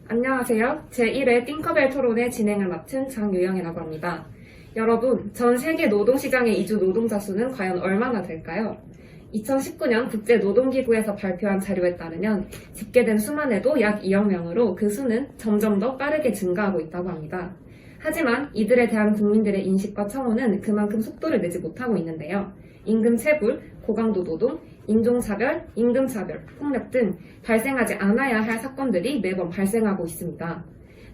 안녕하세요. 제1회 띵커벨 토론의 진행을 맡은 장유영이라고 합니다. 여러분, 전 세계 노동시장의 이주 노동자 수는 과연 얼마나 될까요? 2019년 국제노동기구에서 발표한 자료에 따르면 집계된 수만 해도 약 2억 명으로 그 수는 점점 더 빠르게 증가하고 있다고 합니다. 하지만 이들에 대한 국민들의 인식과 청원은 그만큼 속도를 내지 못하고 있는데요. 임금 체불, 고강도 노동, 인종차별, 임금차별, 폭력 등 발생하지 않아야 할 사건들이 매번 발생하고 있습니다.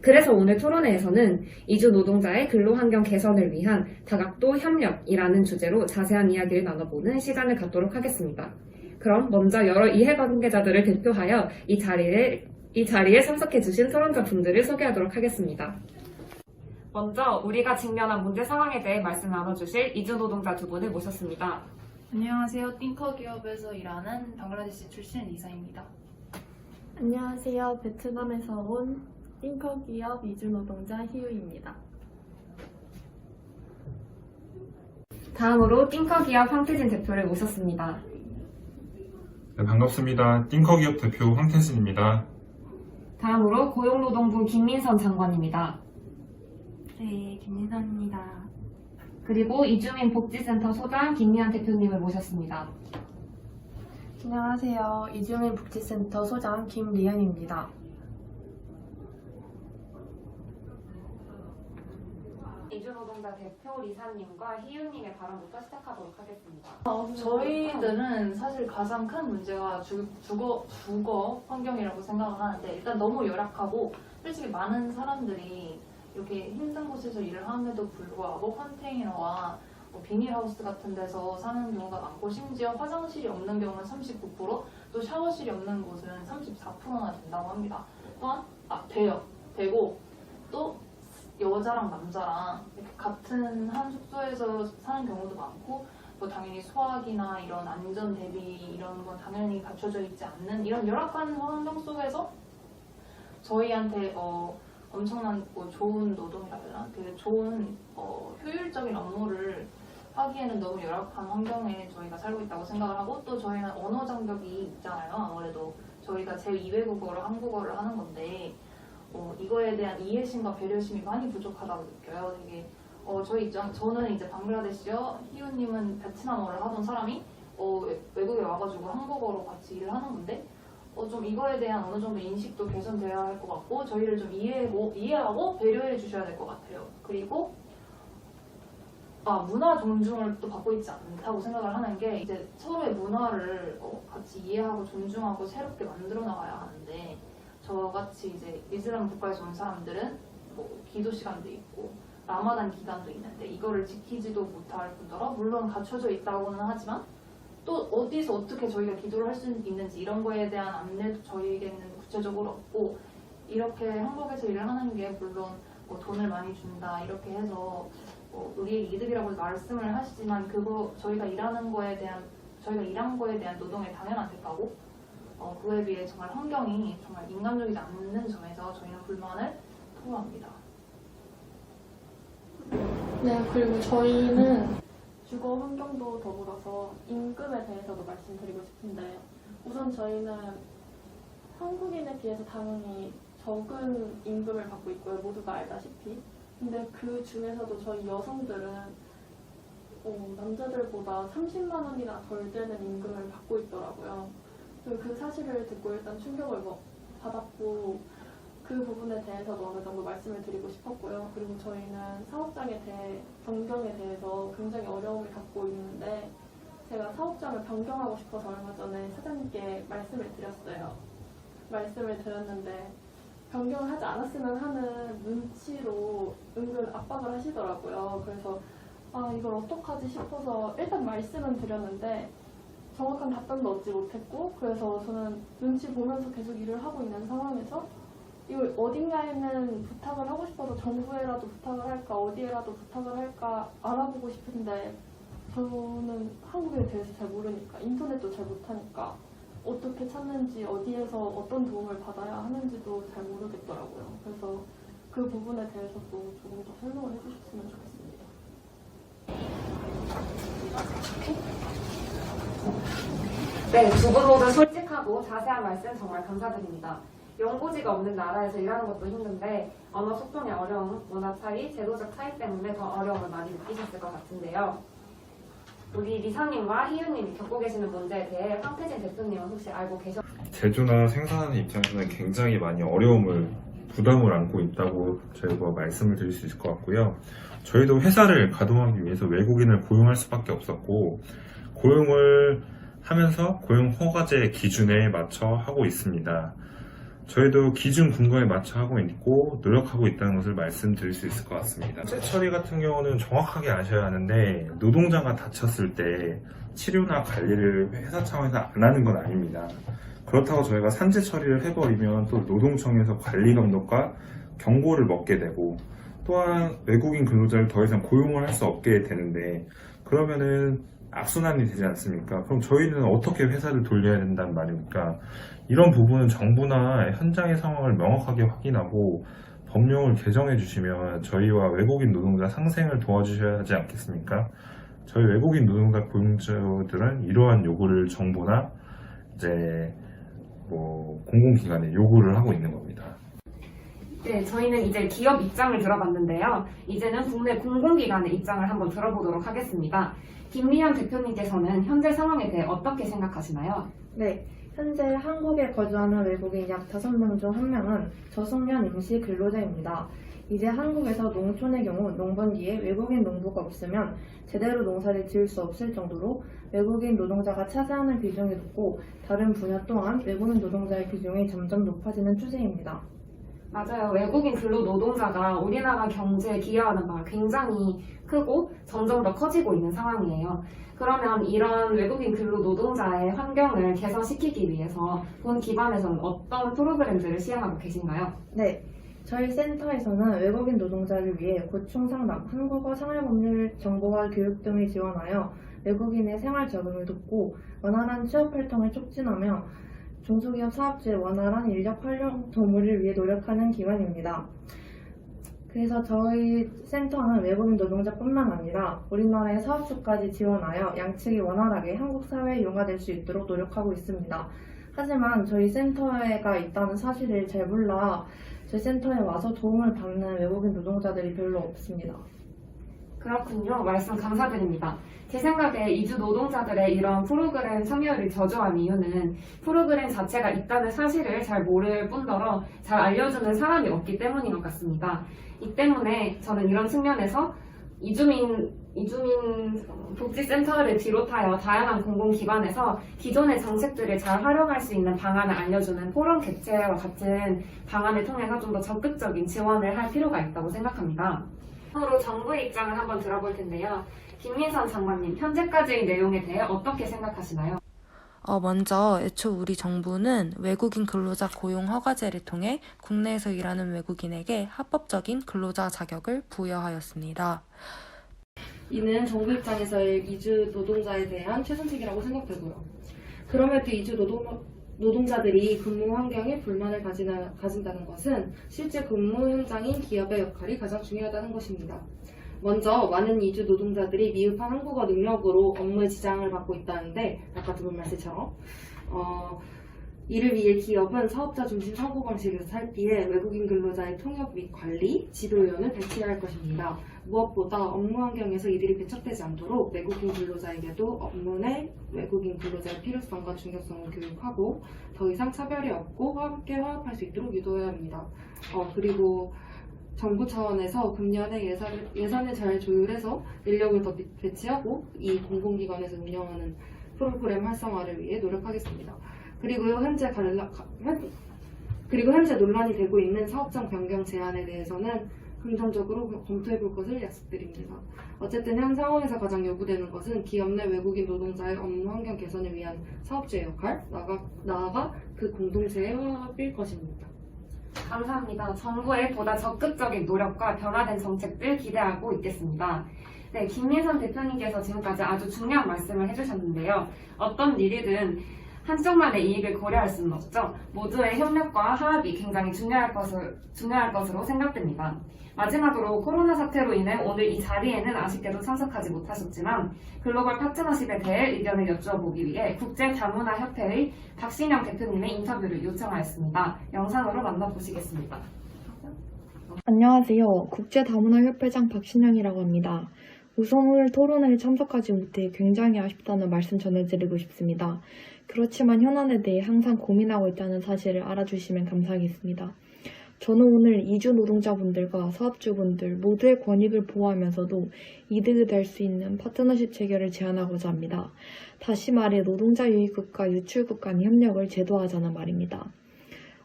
그래서 오늘 토론회에서는 이주 노동자의 근로환경 개선을 위한 다각도 협력이라는 주제로 자세한 이야기를 나눠보는 시간을 갖도록 하겠습니다. 그럼 먼저 여러 이해관계자들을 대표하여 이 자리에 참석해주신 토론자 분들을 소개하도록 하겠습니다. 먼저 우리가 직면한 문제 상황에 대해 말씀 나눠주실 이주 노동자 두 분을 모셨습니다. 안녕하세요. 띵커 기업에서 일하는 방글라데시 출신 리사입니다. 안녕하세요. 베트남에서 온 띵커 기업 이주 노동자 희우입니다. 다음으로 띵커 기업 황태진 대표를 모셨습니다. 네, 반갑습니다. 띵커기업 대표 황태진입니다. 다음으로 고용노동부 김민선 장관입니다. 네, 김민선입니다. 그리고 이주민 복지센터 소장 김미안 대표님을 모셨습니다. 안녕하세요. 이주민 복지센터 소장 김리은입니다. 이주노동자 대표 리사님과 희윤님의 발언부터 시작하도록 하겠습니다. 저희들은 사실 가장 큰 문제가 주거 환경이라고 생각을 하는데, 일단 너무 열악하고 솔직히 많은 사람들이 이렇게 힘든 곳에서 일을 함에도 불구하고 컨테이너와 비닐하우스 같은 데서 사는 경우가 많고, 심지어 화장실이 없는 경우는 39%, 또 샤워실이 없는 곳은 34%나 된다고 합니다. 또한 되고 또 여자랑 남자랑 이렇게 같은 한 숙소에서 사는 경우도 많고, 뭐 당연히 소화기나 이런 안전 대비 이런 건 당연히 갖춰져 있지 않는 이런 열악한 환경 속에서 저희한테 엄청난 좋은 노동이라 해야 되나? 되게 좋은 효율적인 업무를 하기에는 너무 열악한 환경에 저희가 살고 있다고 생각을 하고, 또 저희는 언어 장벽이 있잖아요. 아무래도 저희가 제2외국어로 한국어를 하는 건데 이거에 대한 이해심과 배려심이 많이 부족하다고 느껴요. 되게 저는 이제 방글라데시어, 희우님은 베트남어를 하던 사람이 외국에 와가지고 한국어로 같이 일을 하는 건데 좀 이거에 대한 어느 정도 인식도 개선되어야 할 것 같고, 저희를 좀 이해하고 배려해 주셔야 될 것 같아요. 그리고 문화 존중을 또 받고 있지 않다고 생각을 하는 게, 이제 서로의 문화를 같이 이해하고 존중하고 새롭게 만들어 나가야 하는데, 저같이 이제 이슬람 국가에서 온 사람들은 기도 시간도 있고 라마단 기간도 있는데 이거를 지키지도 못할 뿐더러, 물론 갖춰져 있다고는 하지만 또 어디서 어떻게 저희가 기도를 할 수 있는지 이런 거에 대한 안내도 저희에게는 구체적으로 없고, 이렇게 한국에서 일을 하는 게 물론 돈을 많이 준다 이렇게 해서 우리에게 이득이라고 말씀을 하시지만, 그거 저희가 일한 거에 대한 노동의 당연한 대가고, 그에 비해 정말 환경이 정말 인간적이지 않는 점에서 저희는 불만을 토로합니다. 네, 그리고 저희는 주거 환경도 더불어서 임금에 대해서도 말씀드리고 싶은데, 우선 저희는 한국인에 비해서 당연히 적은 임금을 받고 있고요. 모두가 알다시피. 근데 그 중에서도 저희 여성들은 남자들보다 30만 원이나 덜 되는 임금을 받고 있더라고요. 그 사실을 듣고 일단 충격을 받았고, 그 부분에 대해서도 어느 정도 말씀을 드리고 싶었고요. 그리고 저희는 사업장에 대해 변경에 대해서 굉장히 어려움을 갖고 있는데, 제가 사업장을 변경하고 싶어서 얼마 전에 사장님께 말씀을 드렸는데 변경을 하지 않았으면 하는 눈치로 은근 압박을 하시더라고요. 그래서 이걸 어떡하지 싶어서 일단 말씀은 드렸는데 정확한 답변도 얻지 못했고, 그래서 저는 눈치 보면서 계속 일을 하고 있는 상황에서 이걸 어딘가에는 부탁을 하고 싶어서 정부에라도 부탁을 할까, 어디에라도 부탁을 할까 알아보고 싶은데, 저는 한국에 대해서 잘 모르니까, 인터넷도 잘 못하니까 어떻게 찾는지, 어디에서 어떤 도움을 받아야 하는지도 잘 모르겠더라고요. 그래서 그 부분에 대해서도 조금 더 설명을 해주셨으면 좋겠습니다. 네, 두 분 모두 솔직하고 자세한 말씀 정말 감사드립니다. 연고지가 없는 나라에서 일하는 것도 힘든데 언어 소통의 어려움, 문화 차이, 제도적 차이 때문에 더 어려움을 많이 느끼셨을 것 같은데요. 우리 리사님과 희윤님이 겪고 계시는 문제에 대해 황태진 대표님은 혹시 알고 계셨나요? 제조나 생산하는 입장에서는 굉장히 많이 어려움을 부담을 안고 있다고 저희가 말씀을 드릴 수 있을 것 같고요. 저희도 회사를 가동하기 위해서 외국인을 고용할 수밖에 없었고 고용을 하면서 고용 허가제 기준에 맞춰 하고 있습니다. 저희도 기준 근거에 맞춰 하고 있고 노력하고 있다는 것을 말씀드릴 수 있을 것 같습니다. 산재 처리 같은 경우는 정확하게 아셔야 하는데 노동자가 다쳤을 때 치료나 관리를 회사 차원에서 안 하는 건 아닙니다. 그렇다고 저희가 산재 처리를 해버리면 또 노동청에서 관리 감독과 경고를 먹게 되고 또한 외국인 근로자를 더 이상 고용을 할 수 없게 되는데 그러면은 악순환이 되지 않습니까? 그럼 저희는 어떻게 회사를 돌려야 된다는 말입니까? 이런 부분은 정부나 현장의 상황을 명확하게 확인하고 법령을 개정해 주시면 저희와 외국인 노동자 상생을 도와주셔야 하지 않겠습니까? 저희 외국인 노동자 고용주들은 이러한 요구를 정부나 이제 공공기관에 요구를 하고 있는 겁니다. 네, 저희는 이제 기업 입장을 들어봤는데요. 이제는 국내 공공기관의 입장을 한번 들어보도록 하겠습니다. 김리현 대표님께서는 현재 상황에 대해 어떻게 생각하시나요? 네, 현재 한국에 거주하는 외국인 약 5명 중 1명은 저숙련 임시 근로자입니다. 이제 한국에서 농촌의 경우 농번기에 외국인 농부가 없으면 제대로 농사를 지을 수 없을 정도로 외국인 노동자가 차지하는 비중이 높고 다른 분야 또한 외국인 노동자의 비중이 점점 높아지는 추세입니다. 맞아요. 외국인 근로 노동자가 우리나라 경제에 기여하는 바가 굉장히 크고 점점 더 커지고 있는 상황이에요. 그러면 이런 외국인 근로 노동자의 환경을 개선시키기 위해서 본 기관에서는 어떤 프로그램들을 시행하고 계신가요? 네, 저희 센터에서는 외국인 노동자를 위해 고충 상담, 한국어 생활법률 정보화 교육 등을 지원하여 외국인의 생활 적응을 돕고 원활한 취업 활동을 촉진하며 중소기업 사업주의 원활한 인력 활용 도모를 위해 노력하는 기관입니다. 그래서 저희 센터는 외국인 노동자뿐만 아니라 우리나라의 사업주까지 지원하여 양측이 원활하게 한국 사회에 융화될 수 있도록 노력하고 있습니다. 하지만 저희 센터가 있다는 사실을 잘 몰라 저희 센터에 와서 도움을 받는 외국인 노동자들이 별로 없습니다. 그렇군요. 말씀 감사드립니다. 제 생각에 이주 노동자들의 이런 프로그램 참여를 저조한 이유는 프로그램 자체가 있다는 사실을 잘 모를 뿐더러 잘 알려주는 사람이 없기 때문인 것 같습니다. 이 때문에 저는 이런 측면에서 이주민 복지센터를 비롯하여 다양한 공공기관에서 기존의 정책들을 잘 활용할 수 있는 방안을 알려주는 포럼 개최와 같은 방안을 통해서 좀 더 적극적인 지원을 할 필요가 있다고 생각합니다. 다음으로 정부의 입장을 한번 들어볼 텐데요. 김민선 장관님, 현재까지의 내용에 대해 어떻게 생각하시나요? 먼저 애초 우리 정부는 외국인 근로자 고용 허가제를 통해 국내에서 일하는 외국인에게 합법적인 근로자 자격을 부여하였습니다. 이는 정부 입장에서의 이주 노동자에 대한 최선책이라고 생각되고요. 그럼에도 이주 노동자들이 근무 환경에 불만을 가진다는 것은 실제 근무 현장인 기업의 역할이 가장 중요하다는 것입니다. 먼저 많은 이주 노동자들이 미흡한 한국어 능력으로 업무에 지장을 받고 있다는데 아까 들은 말씀처럼 이를 위해 기업은 사업자 중심 사고방식에서 살피해 외국인 근로자의 통역 및 관리, 지도위원을 배치해야 할 것입니다. 무엇보다 업무 환경에서 이들이 배척되지 않도록 외국인 근로자에게도 업무 내 외국인 근로자의 필요성과 중요성을 교육하고 더 이상 차별이 없고 함께 화합할 수 있도록 유도해야 합니다. 그리고 정부 차원에서 금년에 예산을 잘 조율해서 인력을 더 배치하고 이 공공기관에서 운영하는 프로그램 활성화를 위해 노력하겠습니다. 그리고 현재 논란이 되고 있는 사업장 변경 제한에 대해서는 긍정적으로 검토해볼 것을 약속드립니다. 어쨌든 현 상황에서 가장 요구되는 것은 기업 내 외국인 노동자의 업무 환경 개선을 위한 사업주의 역할, 나아가 그 공동체의 화합일 것입니다. 감사합니다. 정부의 보다 적극적인 노력과 변화된 정책들 기대하고 있겠습니다. 네, 김민선 대표님께서 지금까지 아주 중요한 말씀을 해주셨는데요. 어떤 일이든 한쪽만의 이익을 고려할 수는 없죠. 모두의 협력과 화합이 굉장히 중요할 것으로 생각됩니다. 마지막으로 코로나 사태로 인해 오늘 이 자리에는 아쉽게도 참석하지 못하셨지만 글로벌 파트너십에 대해 의견을 여쭈어보기 위해 국제다문화협회의 박신영 대표님의 인터뷰를 요청하였습니다. 영상으로 만나보시겠습니다. 안녕하세요. 국제다문화협회장 박신영이라고 합니다. 우선 오늘 토론회에 참석하지 못해 굉장히 아쉽다는 말씀 전해드리고 싶습니다. 그렇지만 현안에 대해 항상 고민하고 있다는 사실을 알아주시면 감사하겠습니다. 저는 오늘 이주 노동자분들과 사업주분들 모두의 권익을 보호하면서도 이득이 될 수 있는 파트너십 체결을 제안하고자 합니다. 다시 말해 노동자 유입국과 유출국 간의 협력을 제도화하자는 말입니다.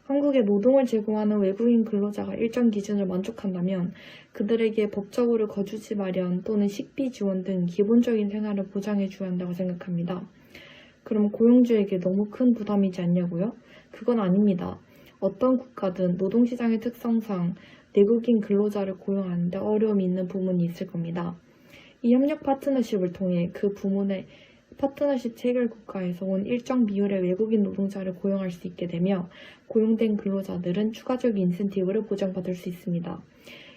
한국에 노동을 제공하는 외국인 근로자가 일정 기준을 만족한다면 그들에게 법적으로 거주지 마련 또는 식비 지원 등 기본적인 생활을 보장해 줘야 한다고 생각합니다. 그럼 고용주에게 너무 큰 부담이지 않냐고요? 그건 아닙니다. 어떤 국가든 노동시장의 특성상 내국인 근로자를 고용하는데 어려움이 있는 부분이 있을 겁니다. 이 협력 파트너십을 통해 그 부문의 파트너십 체결 국가에서 온 일정 비율의 외국인 노동자를 고용할 수 있게 되며 고용된 근로자들은 추가적인 인센티브를 보장받을 수 있습니다.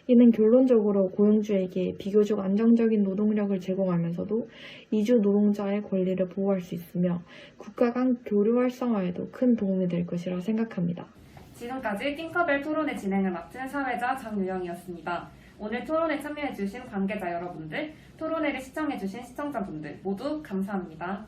이는 결론적으로 고용주에게 비교적 안정적인 노동력을 제공하면서도 이주 노동자의 권리를 보호할 수 있으며 국가 간 교류 활성화에도 큰 도움이 될 것이라 생각합니다. 지금까지 띵커벨 토론회 진행을 맡은 사회자 장유영이었습니다. 오늘 토론에 참여해주신 관계자 여러분들, 토론회를 시청해주신 시청자분들 모두 감사합니다.